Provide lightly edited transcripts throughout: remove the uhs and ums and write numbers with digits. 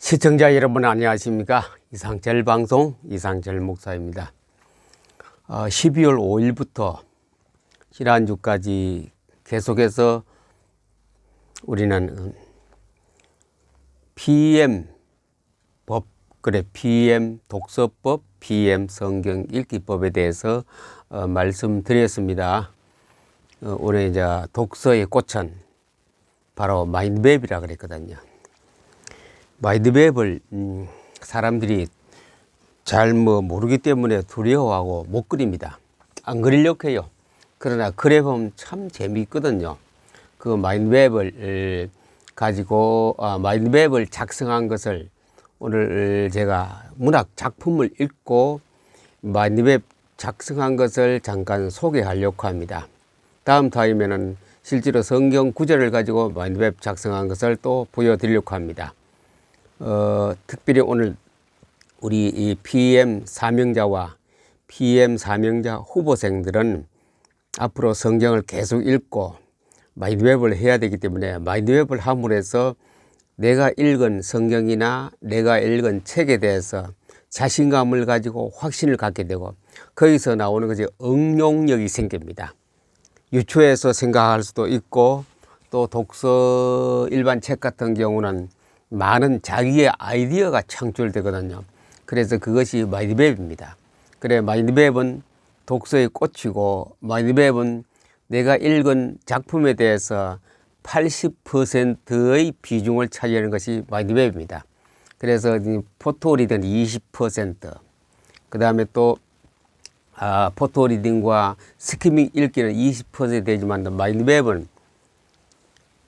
시청자 여러분 안녕하십니까. 이상철 방송 이상철 목사입니다. 12월 5일부터 지난주까지 계속해서 우리는 PM PM 독서법, PM 성경 읽기법에 대해서 말씀드렸습니다. 오늘 이제 독서의 꽃은 바로 마인드맵이라 그랬거든요. 마인드맵을 사람들이 잘 모르기 때문에 두려워하고 못 그립니다. 안 그리려고 해요. 그러나 그래 보면 참 재미있거든요. 그 마인드맵을 가지고 마인드맵을 작성한 것을 오늘 제가 문학 작품을 읽고 마인드맵 작성한 것을 잠깐 소개하려고 합니다. 다음 타임에는 실제로 성경 구절을 가지고 마인드맵 작성한 것을 또 보여드리려고 합니다. 특별히 오늘 우리 이 PM 사명자와 PM 사명자 후보생들은 앞으로 성경을 계속 읽고 마인드맵을 해야 되기 때문에 마인드맵을 함으로 해서 내가 읽은 성경이나 내가 읽은 책에 대해서 자신감을 가지고 확신을 갖게 되고 거기서 나오는 것이 응용력이 생깁니다. 유추해서 생각할 수도 있고 또 독서 일반 책 같은 경우는 많은 자기의 아이디어가 창출되거든요. 그래서 그것이 마인드맵입니다. 그래 마인드맵은 독서의 꽃이고 마인드맵은 내가 읽은 작품에 대해서 80%의 비중을 차지하는 것이 마인드맵입니다. 그래서 포토리딩 20%, 그 다음에 또 포토리딩과 스키밍 읽기는 20% 되지만 마인드맵은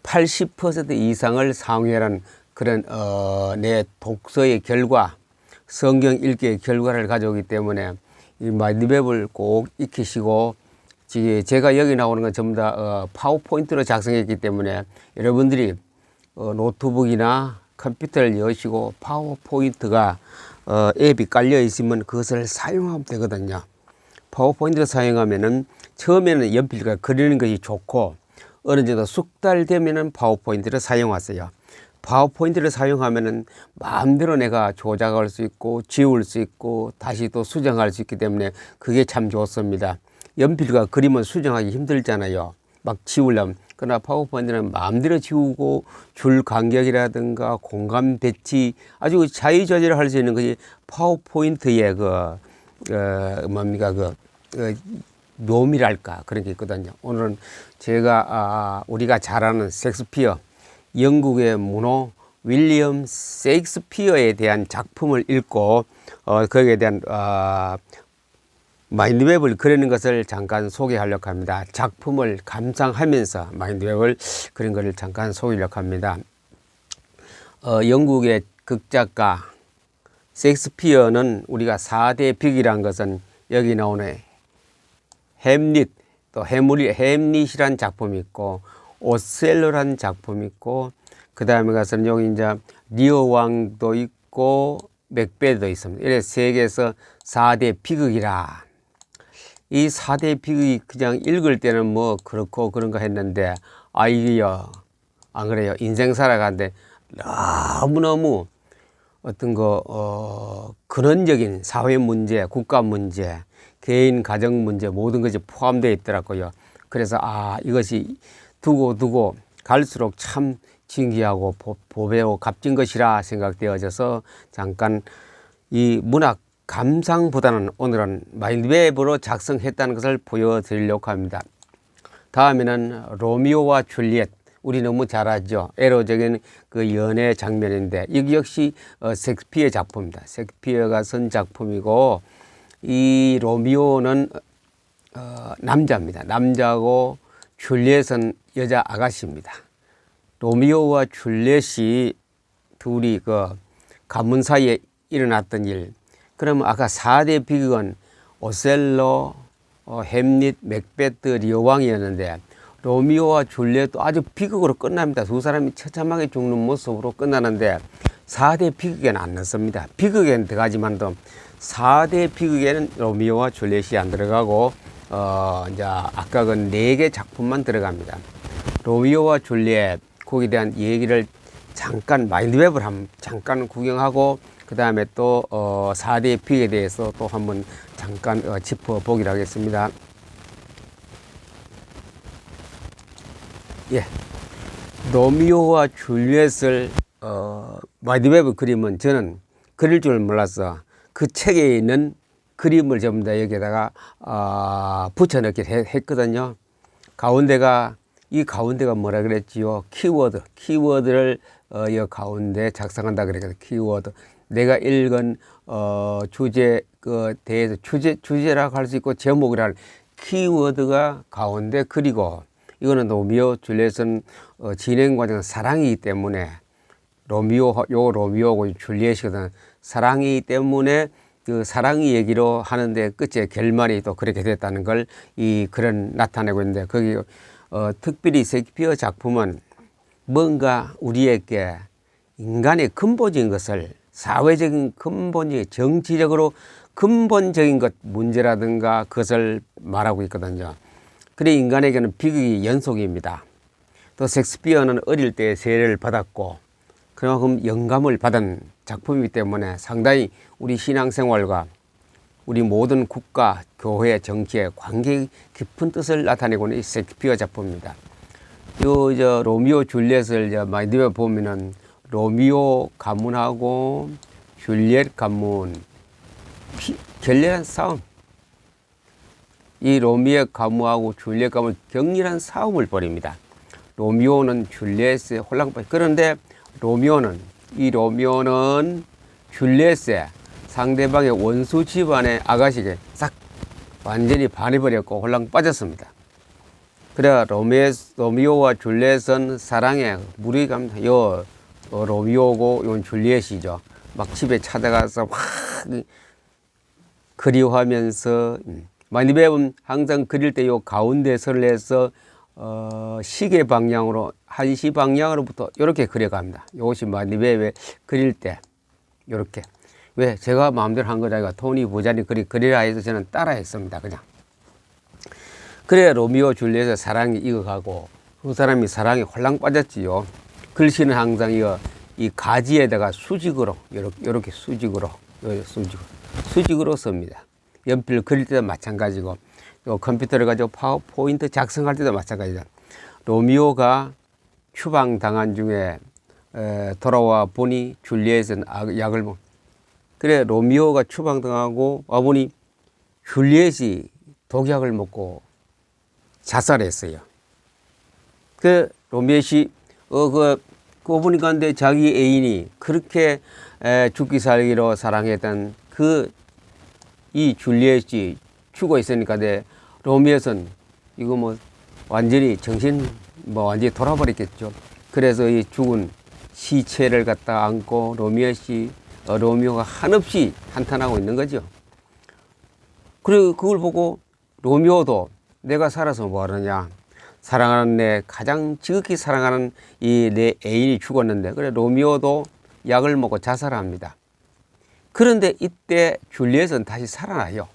80% 이상을 상회하는 그런 내 독서의 결과, 성경 읽기의 결과를 가져오기 때문에 이 마인드맵을 꼭 익히시고, 제가 여기 나오는 건 전부 다 파워포인트로 작성했기 때문에 여러분들이 노트북이나 컴퓨터를 여시고 파워포인트가 앱이 깔려 있으면 그것을 사용하면 되거든요. 파워포인트를 사용하면은 처음에는 연필과 그리는 것이 좋고 어느 정도 숙달 되면은 파워포인트를 사용하세요. 파워포인트를 사용하면은 마음대로 내가 조작할 수 있고 지울 수 있고 다시 또 수정할 수 있기 때문에 그게 참 좋습니다. 연필과 그림은 수정하기 힘들잖아요. 막 지우려면. 그러나 파워포인트는 마음대로 지우고 줄 간격이라든가 공간 배치 아주 자유자재로 할 수 있는 것이 파워포인트의 묘미랄까 그런 게 있거든요. 오늘은 제가 우리가 잘 아는 셰익스피어, 영국의 문호 윌리엄 셰익스피어에 대한 작품을 읽고 거기에 대한 마인드맵을 그리는 것을 잠깐 소개하려고 합니다. 작품을 감상하면서 마인드맵을 그린 것을 잠깐 소개하려고 합니다. 영국의 극작가 셰익스피어는 우리가 4대 비극이라는 것은 여기 나오는 햄릿, 또 햄릿이라는 작품이 있고 오셀로라는 작품이 있고 그 다음에 가서는 여기 이제 리어 왕도 있고 맥베도 있습니다. 이래 세계에서 4대 비극이라. 이 4대 비극이 그냥 읽을 때는 뭐 그렇고 그런가 했는데 이게요 안 그래요. 인생 살아가는데 너무너무 어떤 근원적인 사회 문제, 국가 문제, 개인 가정 문제 모든 것이 포함되어 있더라고요. 그래서 이것이 두고 갈수록 참 진귀하고 보배고 값진 것이라 생각되어져서 잠깐 이 문학 감상보다는 오늘은 마인드맵으로 작성했다는 것을 보여드리려고 합니다. 다음에는 로미오와 줄리엣, 우리 너무 잘 알죠. 에로적인 그 연애 장면인데 이게 역시 셰익스피어 작품입니다. 셰익스피어가 쓴 작품이고 이 로미오는 남자입니다. 남자고 줄리엣은 여자 아가씨입니다. 로미오와 줄리엣이 둘이 그 가문 사이에 일어났던 일. 그러면 아까 4대 비극은 오셀로, 햄릿, 맥베트, 리어왕이었는데 로미오와 줄리엣도 아주 비극으로 끝납니다. 두 사람이 처참하게 죽는 모습으로 끝나는데 4대 비극에는 안 넣습니다. 비극에는 들어가지만도 4대 비극에는 로미오와 줄리엣이 안 들어가고 이제 아까 그 4개 작품만 들어갑니다. 로미오와 줄리엣 거기에 대한 얘기를 잠깐 마인드맵을 한번 잠깐 구경하고 그 다음에 또 4대 비극에 대해서 또 한번 잠깐 짚어보기로 하겠습니다. 예, 로미오와 줄리엣을 마인드맵을 그리면 저는 그릴 줄 몰라서 그 책에 있는 그림을 전부 다 여기다가 붙여넣기 했거든요. 이 가운데가 뭐라 그랬지요? 키워드를 이 가운데 작성한다 그랬거든. 키워드. 내가 읽은 주제 대해서 주제라고 할 수 있고 제목이라는 키워드가 가운데. 그리고 이거는 로미오 줄리엣은 진행 과정은 사랑이기 때문에 로미오고 줄리엣이거든. 사랑이기 때문에 그 사랑이 얘기로 하는데 끝에 결말이 또 그렇게 됐다는 걸 이 글은 나타내고 있는데, 거기 특별히 셰익스피어 작품은 뭔가 우리에게 인간의 근본적인 것을, 사회적인 근본적인, 정치적으로 근본적인 것, 문제라든가 그것을 말하고 있거든요. 그래 인간에게는 비극이 연속입니다. 또 셰익스피어는 어릴 때 세례를 받았고 그만큼 영감을 받은 작품이기 때문에 상당히 우리 신앙생활과 우리 모든 국가, 교회, 정치의 관계 깊은 뜻을 나타내고 있는 셰익스피어 작품입니다. 저 로미오 줄리엣을 마인드맵 보면은 로미오 가문하고 줄리엣 가문 격렬한 싸움. 이 로미오 가문하고 줄리엣 가문 격렬한 싸움을 벌입니다. 로미오는 줄리엣의 혼란까지. 그런데 로미오는 줄리엣의 상대방의 원수 집안의 아가씨에게 싹 완전히 반해버렸고 혼란 빠졌습니다. 그래 로미오와 줄리엣은 사랑에 무르익어 갑니다. 로미오고 요 줄리엣이죠. 막 집에 찾아가서 막 그리워하면서 마인드맵은 항상 그릴 때 요 가운데 선을 해서 시계 방향으로, 한시 방향으로부터 이렇게 그려갑니다. 이것이 마인드맵에 그릴 때 이렇게. 왜? 제가 마음대로 한 거다. 이거 토니 부자리 그리라 해서 저는 따라 했습니다. 그냥. 그래 로미오 줄리엣의 사랑이 익어가고 그 사람이 사랑에 홀랑 빠졌지요. 글씨는 항상 이 가지에다가 수직으로 이렇게 수직으로 씁니다. 연필 그릴 때도 마찬가지고 컴퓨터를 가지고 파워포인트 작성할 때도 마찬가지다. 로미오가 추방당한 중에 돌아와 보니 줄리엣은 약을 먹. 그래 로미오가 추방당하고 와보니 줄리엣이 독약을 먹고 자살했어요. 그 로미엣이 그거 보니까 근데 자기 애인이 그렇게 죽기 살기로 사랑했던 이 줄리엣이 죽어 있으니까 로미엣은 이거 완전히 완전히 돌아버렸겠죠. 그래서 이 죽은 시체를 갖다 안고 로미오가 한없이 한탄하고 있는 거죠. 그리고 그걸 보고 로미오도 내가 살아서 뭐 하느냐. 사랑하는 가장 지극히 사랑하는 내 애인이 죽었는데, 그래 로미오도 약을 먹고 자살합니다. 그런데 이때 줄리엣은 다시 살아나요.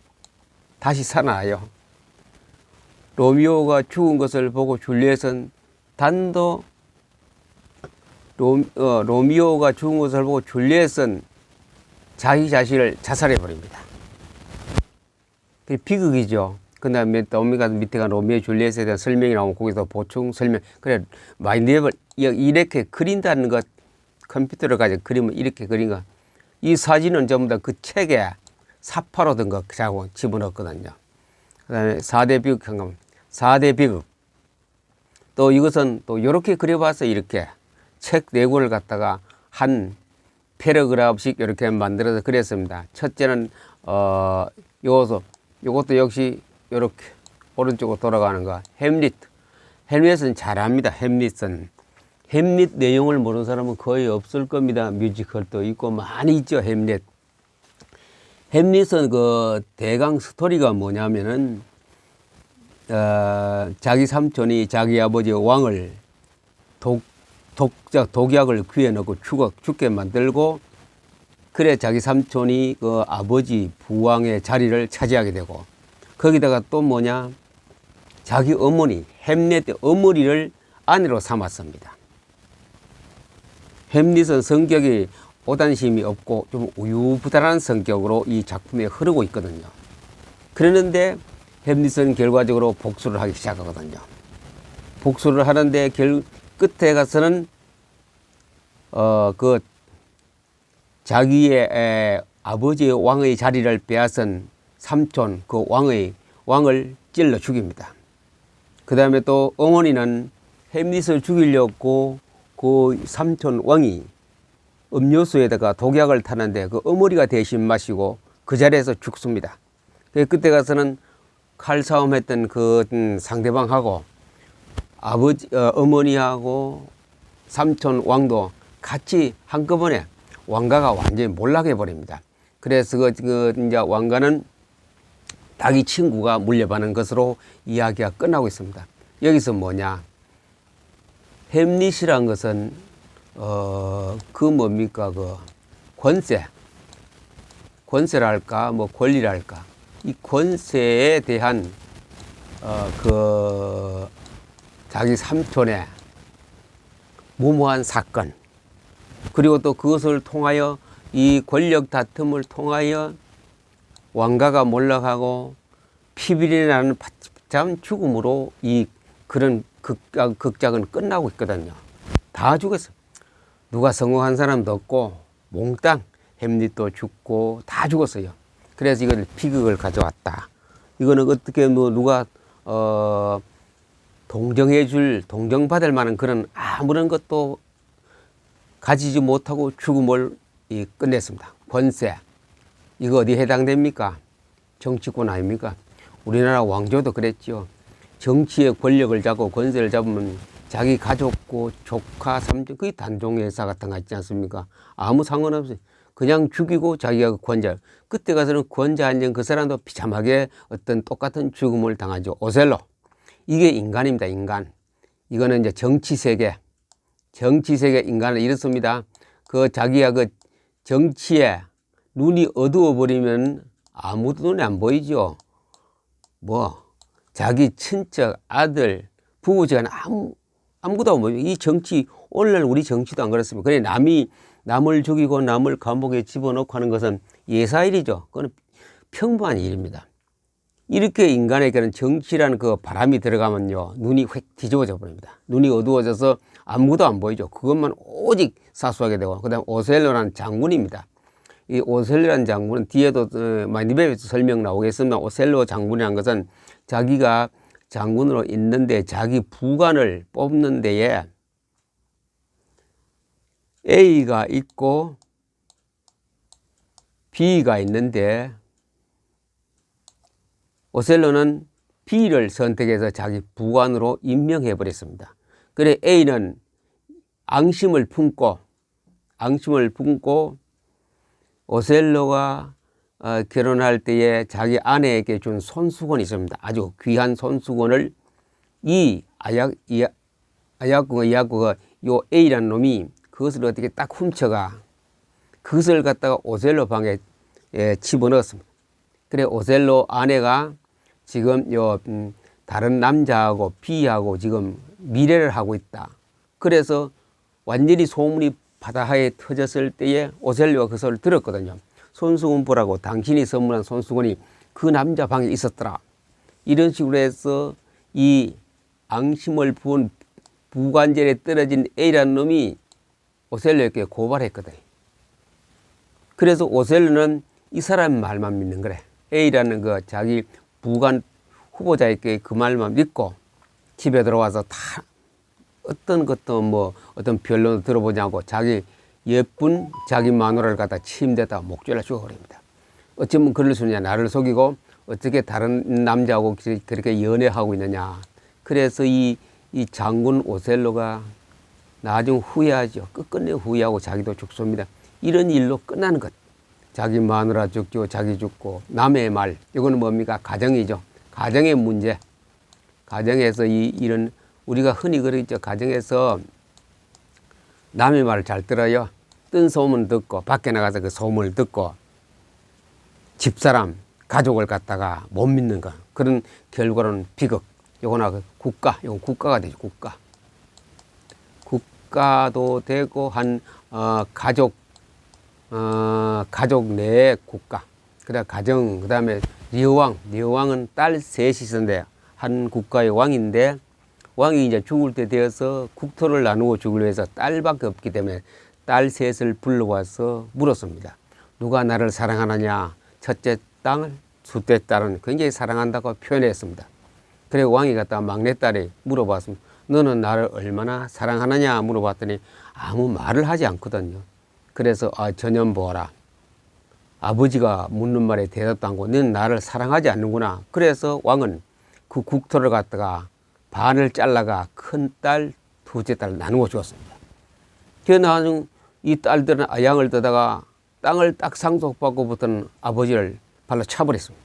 로미오가 죽은 것을 보고 줄리엣은 로미오가 죽은 것을 보고 줄리엣은 자기 자신을 자살해 버립니다. 비극이죠. 그 다음에 밑에가 로미오 줄리엣에 대한 설명이 나오고 거기서 보충 설명. 그래 마인드맵을 이렇게 그린다는 것, 컴퓨터를 가지고 그림을 이렇게 그린 거. 이 사진은 전부 다 그 책에 사파로 든 거 자고 집어넣었거든요. 그 다음에 4대 비극 현금, 4대 비극. 또 이것은 또 이렇게 그려봐서 이렇게 책 4권을 갖다가 한 패러그래프씩 이렇게 만들어서 그렸습니다. 첫째는 요것도 역시 이렇게 오른쪽으로 돌아가는 거. 햄릿은 잘합니다. 햄릿 내용을 모르는 사람은 거의 없을 겁니다. 뮤지컬도 있고 많이 있죠. 햄릿은 그 대강 스토리가 뭐냐면은 자기 삼촌이 자기 아버지 왕을 독약을 귀에 넣고 죽게 만들고, 그래 자기 삼촌이 그 아버지 부왕의 자리를 차지하게 되고, 거기다가 또 자기 어머니 햄릿의 어머니를 아내로 삼았습니다. 햄릿은 성격이 오단심이 없고 좀 우유부단한 성격으로 이 작품에 흐르고 있거든요. 그러는데 햄릿은 결과적으로 복수를 하기 시작하거든요. 복수를 하는데 끝에 가서는 그 자기의 아버지의 왕의 자리를 빼앗은 삼촌 그 왕을 찔러 죽입니다. 그 다음에 또 어머니는 햄릿을 죽이려고 그 삼촌 왕이 음료수에다가 독약을 타는데 그 어머니가 대신 마시고 그 자리에서 죽습니다. 그때 가서는 칼싸움했던 그 상대방하고 어머니하고 삼촌 왕도 같이 한꺼번에 왕가가 완전히 몰락해 버립니다. 그래서 이제 왕가는 자기 친구가 물려받는 것으로 이야기가 끝나고 있습니다. 여기서 뭐냐? 햄릿이란 것은 그 뭡니까 그 권세랄까 뭐 권리랄까 이 권세에 대한 그 자기 삼촌의 무모한 사건 그리고 또 그것을 통하여 이 권력 다툼을 통하여 왕가가 몰락하고 피비린내 나는 참 죽음으로 이 그런 극작은 끝나고 있거든요. 다 죽었어요. 누가 성공한 사람도 없고 몽땅 햄릿도 죽고 다 죽었어요. 그래서 이걸 비극을 가져왔다. 이거는 어떻게 뭐 누가 동정받을 만한 그런 아무런 것도 가지지 못하고 죽음을 끝냈습니다. 권세. 이거 어디에 해당됩니까? 정치권 아닙니까? 우리나라 왕조도 그랬죠. 정치의 권력을 잡고 권세를 잡으면 자기 가족고 조카, 삼촌, 그게 단종회사 같은 거 있지 않습니까? 아무 상관없어요. 그냥 죽이고 자기가 권자. 그때 가서는 권자 안전 그 사람도 비참하게 어떤 똑같은 죽음을 당하죠. 오셀로. 이게 인간입니다, 인간. 이거는 이제 정치세계 인간을 이렇습니다. 그 자기가 그 정치에 눈이 어두워버리면 아무도 눈에 안 보이죠. 뭐, 자기 친척, 아들, 부부지간 아무것도 안 보이죠. 이 정치, 오늘날 우리 정치도 안 그렇습니다. 그래, 남을 죽이고 남을 감옥에 집어넣고 하는 것은 예사일이죠. 그건 평범한 일입니다. 이렇게 인간에게는 정치라는 그 바람이 들어가면요, 눈이 휙 뒤집어져 버립니다. 눈이 어두워져서 아무것도 안 보이죠. 그것만 오직 사수하게 되고, 그 다음 오셀로라는 장군입니다. 이 오셀로라는 장군은 뒤에도 마니베에서 설명 나오겠습니다. 오셀로 장군이라는 것은 자기가 장군으로 있는데 자기 부관을 뽑는 데에 A가 있고 B가 있는데 오셀로는 B를 선택해서 자기 부관으로 임명해 버렸습니다. 그래 A는 앙심을 품고 오셀로가 결혼할 때에 자기 아내에게 준 손수건이 있습니다. 아주 귀한 손수건을 이 이야구가 요 A라는 놈이 그것을 어떻게 딱 훔쳐가 그것을 갖다가 오셀로 방에 집어넣었습니다. 그래 오셀로 아내가 지금 다른 남자하고 B하고 지금 미래를 하고 있다. 그래서 완전히 소문이 바다하에 터졌을 때에 오셀로가 그 소리를 들었거든요. 손수건 보라고 당신이 선물한 손수건이 그 남자 방에 있었더라. 이런 식으로 해서 이 앙심을 부은 부관절에 떨어진 A라는 놈이 오셀로에게 고발했거든. 그래서 오셀로는 이 사람 말만 믿는 거래. A라는 그 자기 부관 후보자에게 그 말만 믿고 집에 들어와서 다 어떤 것도 뭐 어떤 변론도 들어보지 않고 자기 예쁜 자기 마누라를 갖다 침대에다 목줄여 죽어버립니다. 어쩌면 그럴 수 있느냐. 나를 속이고 어떻게 다른 남자하고 그렇게 연애하고 있느냐. 그래서 이 장군 오셀로가 나중 후회하죠. 끝끝내 후회하고 자기도 죽습니다. 이런 일로 끝나는 것. 자기 마누라 죽고 자기 죽고 남의 말. 이거는 뭡니까? 가정이죠. 가정의 문제. 가정에서 이런 우리가 흔히 그러죠. 가정에서 남의 말을 잘 들어요. 뜬 소문 듣고 밖에 나가서 그 소문을 듣고 집사람, 가족을 갖다가 못 믿는 거. 그런 결과로는 비극. 요거나 국가, 요건 국가가 되죠. 국가. 국가도 되고 가족 내 국가, 그다음 가정, 그다음에 리어왕은 딸 셋이 있었는데 한 국가의 왕인데 왕이 이제 죽을 때 되어서 국토를 나누고 죽으려 해서 딸밖에 없기 때문에 딸 셋을 불러와서 물었습니다. 누가 나를 사랑하느냐? 첫째 딸을, 둘째 딸은 굉장히 사랑한다고 표현했습니다. 그리고 왕이 갖다 막내딸이 물어봤습니다. 너는 나를 얼마나 사랑하느냐 물어봤더니 아무 말을 하지 않거든요. 그래서 전혀 보아라. 아버지가 묻는 말에 대답도 않고 너는 나를 사랑하지 않는구나. 그래서 왕은 그 국토를 갖다가 반을 잘라가 큰딸, 둘째 딸 나누어 주었습니다. 그 나중 이 딸들은 아양을 떠다가 땅을 딱 상속받고부터는 아버지를 발로 차버렸습니다.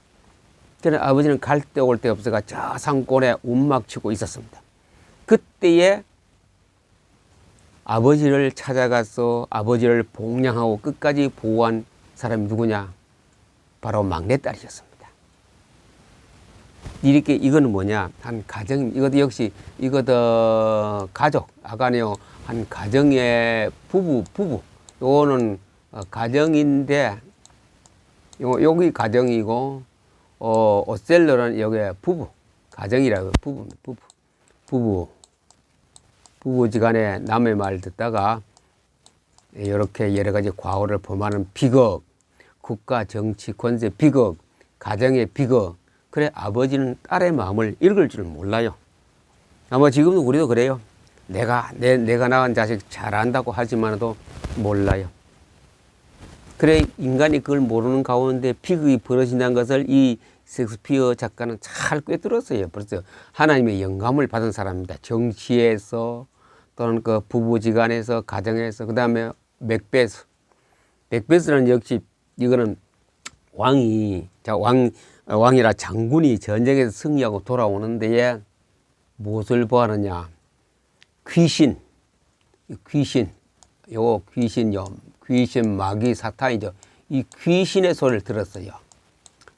그래서 아버지는 갈 데 올 데 없어가 저 산골에 움막치고 있었습니다. 그때에 아버지를 찾아가서 아버지를 복양하고 끝까지 보호한 사람이 누구냐? 바로 막내딸이었습니다. 이렇게 이거는 뭐냐? 한 가정, 이것도 역시 이것도 가족, 아까네요. 한 가정의 부부. 요거는 가정인데 여기 가정이고 오셀로는 여기 부부, 가정이라고 부부지간에 남의 말 듣다가 이렇게 여러 가지 과오를 범하는 비극, 국가 정치 권세 비극, 가정의 비극. 그래 아버지는 딸의 마음을 읽을 줄 몰라요. 아마 지금도 우리도 그래요. 내가 낳은 자식 잘 안다고 하지만도 몰라요. 그래 인간이 그걸 모르는 가운데 비극이 벌어진다는 것을 이 셰익스피어 작가는 잘 꿰뚫었어요. 벌써 하나님의 영감을 받은 사람입니다. 정치에서 또는 그 부부지간에서 가정에서 그다음에 맥베스는 역시 이거는 왕이라 장군이 전쟁에서 승리하고 돌아오는 데에 무엇을 보았느냐? 귀신, 귀신, 마귀, 사탄이죠. 이 귀신의 소리를 들었어요.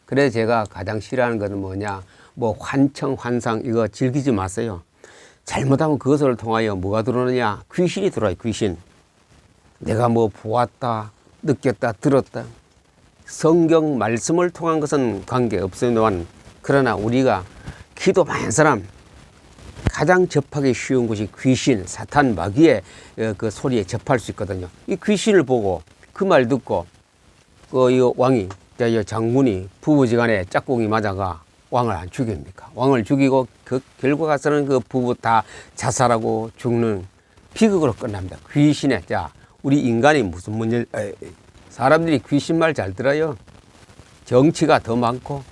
그래서 제가 가장 싫어하는 것은 뭐냐? 뭐 환청, 환상 이거 즐기지 마세요. 잘못하면 그것을 통하여 뭐가 들어오느냐? 귀신이 들어와요. 귀신. 내가 뭐 보았다, 느꼈다, 들었다. 성경 말씀을 통한 것은 관계없으면 그러나 우리가 기도 많은 사람 가장 접하기 쉬운 것이 귀신, 사탄, 마귀의 그 소리에 접할 수 있거든요. 이 귀신을 보고 그 말 듣고 이 왕이, 이 장군이 부부지간에 짝꿍이 맞아가 왕을 안 죽입니까? 왕을 죽이고 그 결과가서는 그 부부 다 자살하고 죽는 비극으로 끝납니다. 귀신에 우리 인간이 무슨 문제? 사람들이 귀신 말 잘 들어요. 정치가 더 많고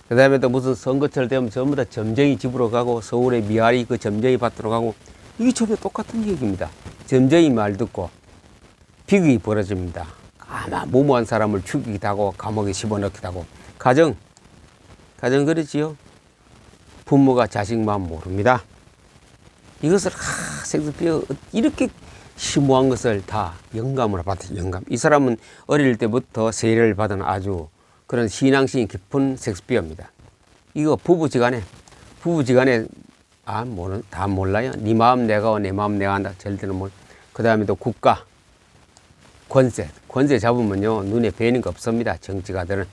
그 다음에 또 무슨 선거철 되면 전부 다 점쟁이 집으로 가고 서울의 미아리 그 점쟁이 밭으로 가고 이게 전부 똑같은 얘기입니다. 점쟁이 말 듣고 비극이 벌어집니다. 아마 무모한 사람을 죽이기도 하고 감옥에 집어넣기도 하고 가정 그렇지요. 부모가 자식 마음 모릅니다. 이것을 셰익스피어 이렇게 심오한 것을 다 영감으로 받았어요. 영감. 이 사람은 어릴 때부터 세례를 받은 아주 그런 신앙심이 깊은 셰익스피어입니다. 이거 부부지간에 다 몰라요. 네 마음 내가 내 마음 내가 한다. 절대로 뭘. 그 다음에 또 국가 권세 잡으면요 눈에 뵈는 거 없습니다. 정치가들은.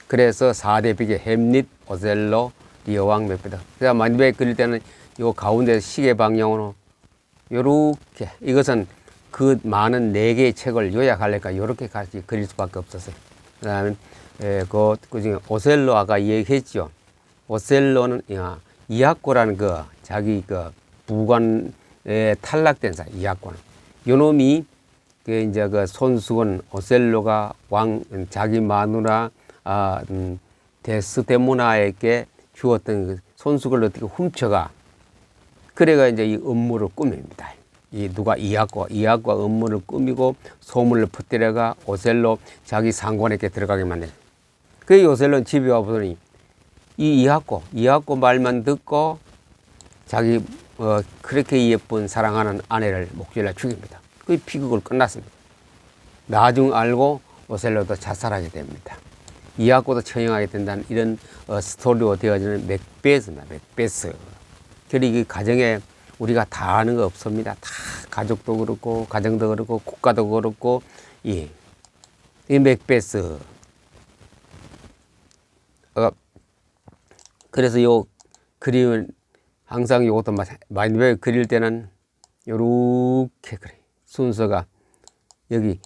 그래서 4대 비계 햄릿, 오셀로, 리어왕, 맥베스. 그래서 마니베 그릴 때는 요 가운데 시계 방향으로 요렇게 이것은 그 많은 4개의 책을 요약하려니까 요렇게 같이 그릴 수밖에 없었어요. 그 다음에 그 중에 오셀로 아까 얘기했죠. 오셀로는 이학고라는 그 자기 그 부관에 탈락된 사람 이학고는 요놈이 그 이제 그 손수건 오셀로가 자기 마누라 데스데모나에게 주었던 그 손수건을 어떻게 훔쳐가 그래가 이제 이 음모를 꾸밉니다. 이학과 음모를 꾸미고 소문을 퍼뜨려가 오셀로 자기 상관에게 들어가게 만들어요. 그 오셀로는 집에 와보더니 이학고 말만 듣고 자기 그렇게 예쁜 사랑하는 아내를 목줄라 죽입니다. 그 비극을 끝났습니다. 나중 알고 오셀로도 자살하게 됩니다. 이학고도 처형하게 된다는 이런 스토리로 되어지는 맥베스입니다. 맥베스. 그리고 이 가정에 우리가 다 아는 거 없습니다. 다 가족도 그렇고 가정도 그렇고 국가도 그렇고 이 맥베스 그래서 요 그림을 항상 요것도 마인웨 그릴 때는 요렇게 그래 순서가 여기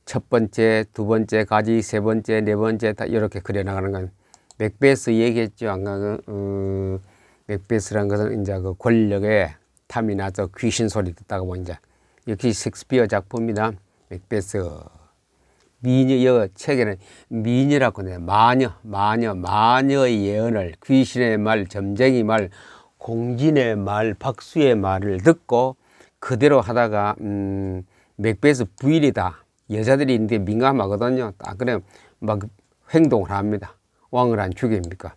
첫 번째, 두 번째 가지, 세 번째, 네 번째 다 이렇게 그려 나가는 건 맥베스 얘기했죠. 맥베스라는 것은 이제 그 권력의 탐이 나서 귀신 소리 듣다가 보니 이제 역시 셰익스피어 작품입니다. 맥베스. 미녀, 여 책에는 미녀라고 해요. 마녀의 예언을 귀신의 말, 점쟁이 말, 공진의 말, 박수의 말을 듣고 그대로 하다가 맥베스 부인이다. 여자들이 있는데 민감하거든요. 딱 그래 막 행동을 합니다. 왕을 안 죽입니까?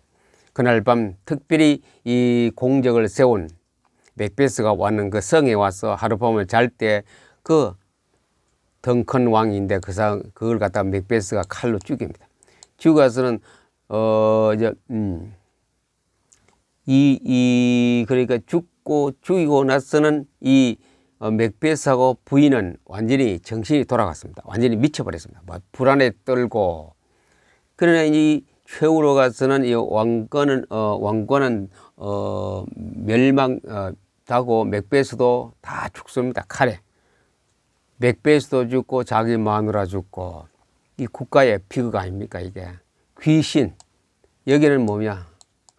그날 밤 특별히 이 공적을 세운 맥베스가 왔는 그 성에 와서 하룻밤을 잘 때 그 덩컨 왕인데 그걸 갖다가 맥베스가 칼로 죽입니다. 죽어서는 그러니까 죽이고 나서는 이 맥베스하고 부인은 완전히 정신이 돌아갔습니다. 완전히 미쳐버렸습니다. 불안에 떨고. 그러나 이 최후로 가서는 이 왕권은 멸망하고 맥베스도 다 죽습니다. 칼에. 맥베스도 죽고 자기 마누라 죽고. 이 국가의 비극 아닙니까 이게. 귀신. 여기는 뭐냐.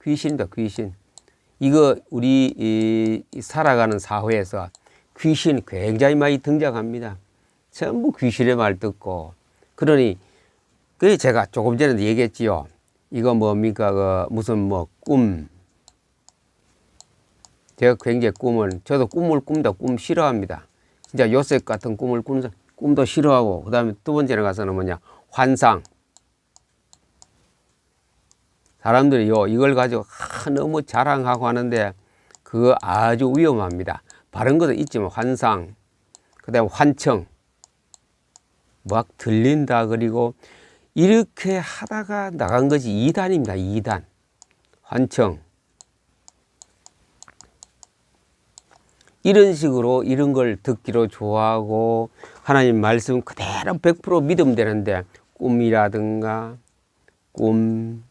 귀신이다 귀신. 이거 우리 살아가는 사회에서 귀신 굉장히 많이 등장합니다. 전부 귀신의 말 듣고. 그러니, 그 제가 조금 전에도 얘기했지요. 이거 뭡니까, 무슨 꿈. 제가 굉장히 저도 꿈을 꾼다, 꿈 싫어합니다. 진짜 요셉 같은 꿈을 꾸는, 꿈도 싫어하고, 그 다음에 두 번째로 가서는 뭐냐, 환상. 사람들이 이걸 가지고 너무 자랑하고 하는데, 그거 아주 위험합니다. 바른 것도 있지만 환상, 그 다음에 환청 막 들린다. 그리고 이렇게 하다가 나간 것이 2단입니다. 2단 환청. 이런 식으로 이런 걸 듣기로 좋아하고 하나님 말씀 그대로 100% 믿으면 되는데 꿈이라든가 꿈,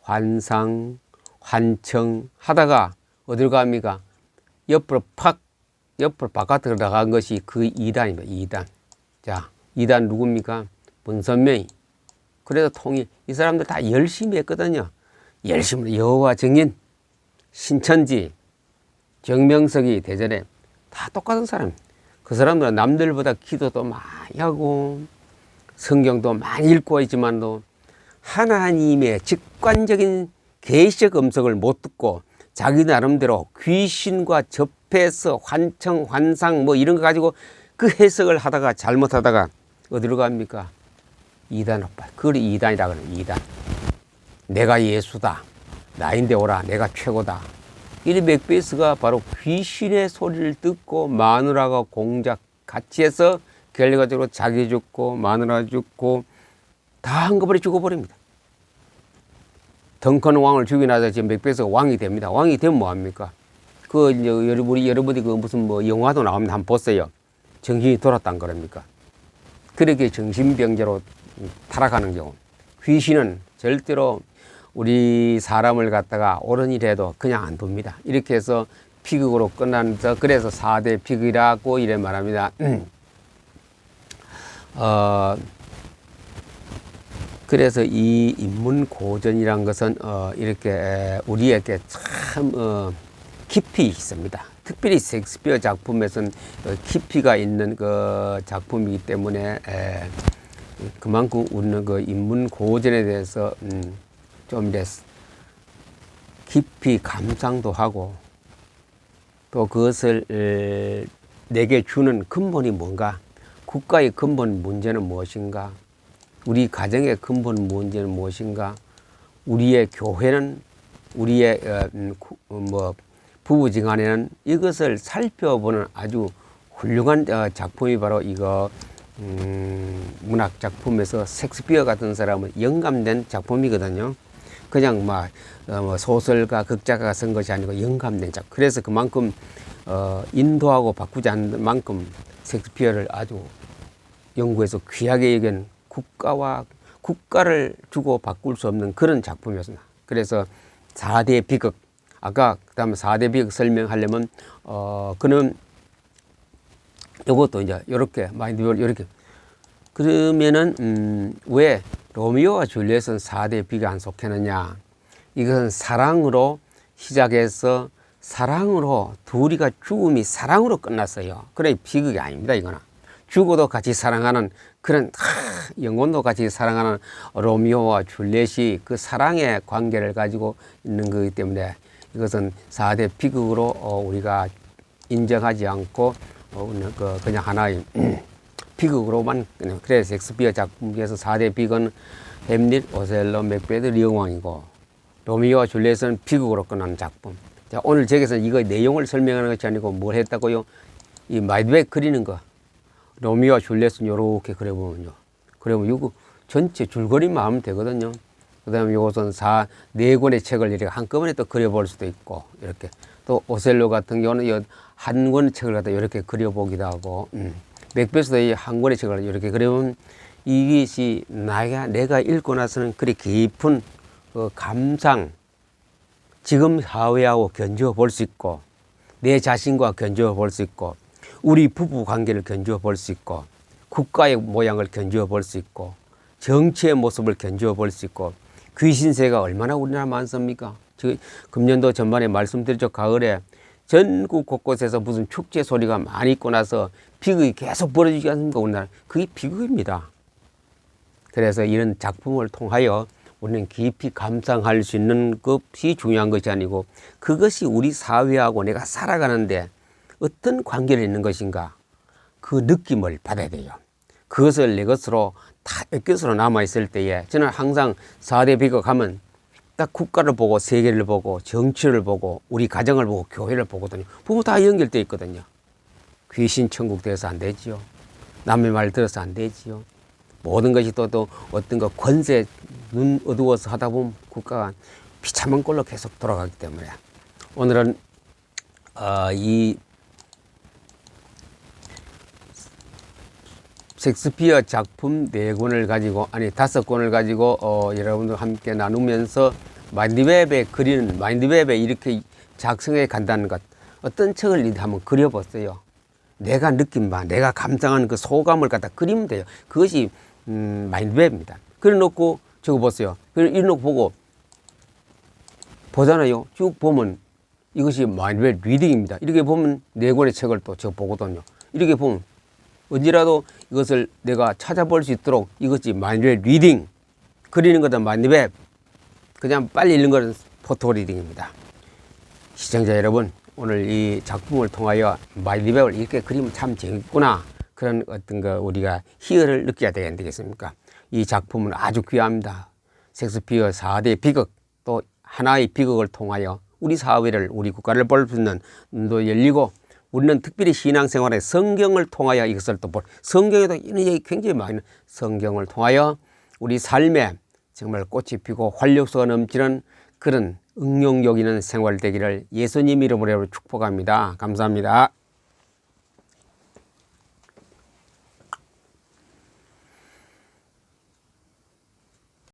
환상, 환청 하다가 어딜 갑니까? 옆으로 바깥으로 나간 것이 그 2단입니다. 2단. 자, 2단 누굽니까? 문선명이. 그래서 통일. 이 사람들 다 열심히 했거든요. 열심히 여호와 정인, 신천지, 정명석이 대전에 다 똑같은 사람. 그 사람들은 남들보다 기도도 많이 하고 성경도 많이 읽고 있지만도 하나님의 직관적인 계시적 음성을 못 듣고 자기 나름대로 귀신과 접해서 환청, 환상 이런 거 가지고 그 해석을 하다가 잘못하다가 어디로 갑니까? 2단 오빠. 그걸 2단이라 그러는 2단. 내가 예수다. 나인데 오라. 내가 최고다. 이 맥베스가 바로 귀신의 소리를 듣고 마누라가 공작 같이 해서 결과적으로 자기 죽고 마누라 죽고 다 한꺼번에 죽어버립니다. 덩컨 왕을 죽이고 나서 지금 맥베스가 왕이 됩니다. 왕이 되면 뭐합니까? 이제 여러분이 무슨 영화도 나오면 한번 보세요. 정신이 돌았단 거랍니까? 그렇게 정신병자로 타락하는 경우. 귀신은 절대로 우리 사람을 갖다가 옳은 일 해도 그냥 안 둡니다. 이렇게 해서 비극으로 끝나면서 그래서 4대 비극이라고 이래 말합니다. 그래서 이 인문고전이란 것은 이렇게 우리에게 참 깊이 있습니다. 특별히 셰익스피어 작품에서는 깊이가 있는 그 작품이기 때문에 그만큼 우리는 그 인문고전에 대해서 좀 이제 깊이 감상도 하고 또 그것을 내게 주는 근본이 뭔가, 국가의 근본 문제는 무엇인가, 우리 가정의 근본 문제는 무엇인가, 우리의 교회는, 우리의 부부지간에는 이것을 살펴보는 아주 훌륭한 작품이 바로 이거 문학 작품에서 셰익스피어 같은 사람은 영감된 작품이거든요. 그냥 소설가, 극작가가 쓴 것이 아니고 영감된 작품. 그래서 그만큼 인도하고 바꾸지 않는 만큼 셰익스피어를 아주 연구해서 귀하게 여긴 국가를 주고 바꿀 수 없는 그런 작품이었습니다. 그래서 4대 비극, 아까 그다음에 4대 비극 설명하려면 그는 이것도 이제 이렇게 마인드별 이렇게 그러면은 왜 로미오와 줄리엣은 4대 비극에 안 속했느냐? 이것은 사랑으로 시작해서 사랑으로 둘이가 죽음이 사랑으로 끝났어요. 그래 비극이 아닙니다. 이거는 죽어도 같이 사랑하는 그런 영혼도 같이 사랑하는 로미오와 줄리엣이 그 사랑의 관계를 가지고 있는 거기 때문에 이것은 4대 비극으로 우리가 인정하지 않고 그냥 하나의 비극으로만 그래서 셰익스피어 작품 중에서 4대 비극은 햄릿, 오셀로, 맥베드, 리엉왕이고 로미오와 줄리엣은 비극으로 끝나는 작품. 자, 오늘 저기서 이거 내용을 설명하는 것이 아니고 뭘 했다고요? 이 마이드백 그리는 거. 로미오와 줄리엣은 요렇게 그려보면요. 그러면 이거 전체 줄거리만 하면 되거든요. 그 다음에 이것은 4권의 책을 이렇게 한꺼번에 또 그려볼 수도 있고, 이렇게. 또 오셀로 같은 경우는 한 권의 책을 갖다 이렇게 그려보기도 하고, 맥베스도 이 한 권의 책을 이렇게 그려보면 이것이 내가 읽고 나서는 그리 깊은 감상, 지금 사회하고 견주어 볼 수 있고, 내 자신과 견주어 볼 수 있고, 우리 부부 관계를 견주어 볼 수 있고, 국가의 모양을 견주어 볼 수 있고, 정치의 모습을 견주어 볼 수 있고, 귀신세가 얼마나 우리나라 많습니까? 금년도 전반에 말씀드렸죠. 가을에 전국 곳곳에서 무슨 축제 소리가 많이 있고 나서 비극이 계속 벌어지지 않습니까? 우리나라. 그게 비극입니다. 그래서 이런 작품을 통하여 우리는 깊이 감상할 수 있는 것이 중요한 것이 아니고 그것이 우리 사회하고 내가 살아가는데 어떤 관계를 있는 것인가 그 느낌을 받아야 돼요. 그것을 내 것으로 다 내 것으로 남아있을 때에 저는 항상 4대 비극 하면 딱 국가를 보고 세계를 보고 정치를 보고 우리 가정을 보고 교회를 보거든요. 보면 다 연결되어 있거든요. 귀신 천국 돼서 안 되지요. 남의 말 들어서 안 되지요. 모든 것이 또 어떤 거 권세 눈 어두워서 하다 보면 국가가 비참한 꼴로 계속 돌아가기 때문에 오늘은 이 셰익스피어 작품 4권을 가지고 5권을 가지고 여러분들 함께 나누면서 마인드맵에 그리는 마인드맵에 이렇게 작성해 간다는 것 어떤 책을 한번 그려봤어요. 내가 느낀 바 내가 감상하는 그 소감을 갖다 그리면 돼요. 그것이 마인드맵입니다. 그래놓고 저거 보세요. 이래놓고 보고 보잖아요. 쭉 보면 이것이 마인드맵 리딩입니다. 이렇게 보면 4권의 책을 또 저 보거든요. 이렇게 보면 어디라도 이것을 내가 찾아볼 수 있도록 이것이 마인드맵 리딩 그리는 것은 마인드맵 그냥 빨리 읽는 것은 포토 리딩입니다. 시청자 여러분 오늘 이 작품을 통하여 마인드맵을 이렇게 그리면 참 재밌구나 그런 어떤 거 우리가 희열을 느껴야 되겠습니까? 이 작품은 아주 귀합니다. 셰익스피어 4대 비극 또 하나의 비극을 통하여 우리 사회를 우리 국가를 볼 수 있는 눈도 열리고 우리는 특별히 신앙생활에 성경을 통하여 이것을 또 성경에도 이런 얘기 굉장히 많이 성경을 통하여 우리 삶에 정말 꽃이 피고 활력소가 넘치는 그런 응용력 있는 생활 되기를 예수님 이름으로 축복합니다. 감사합니다.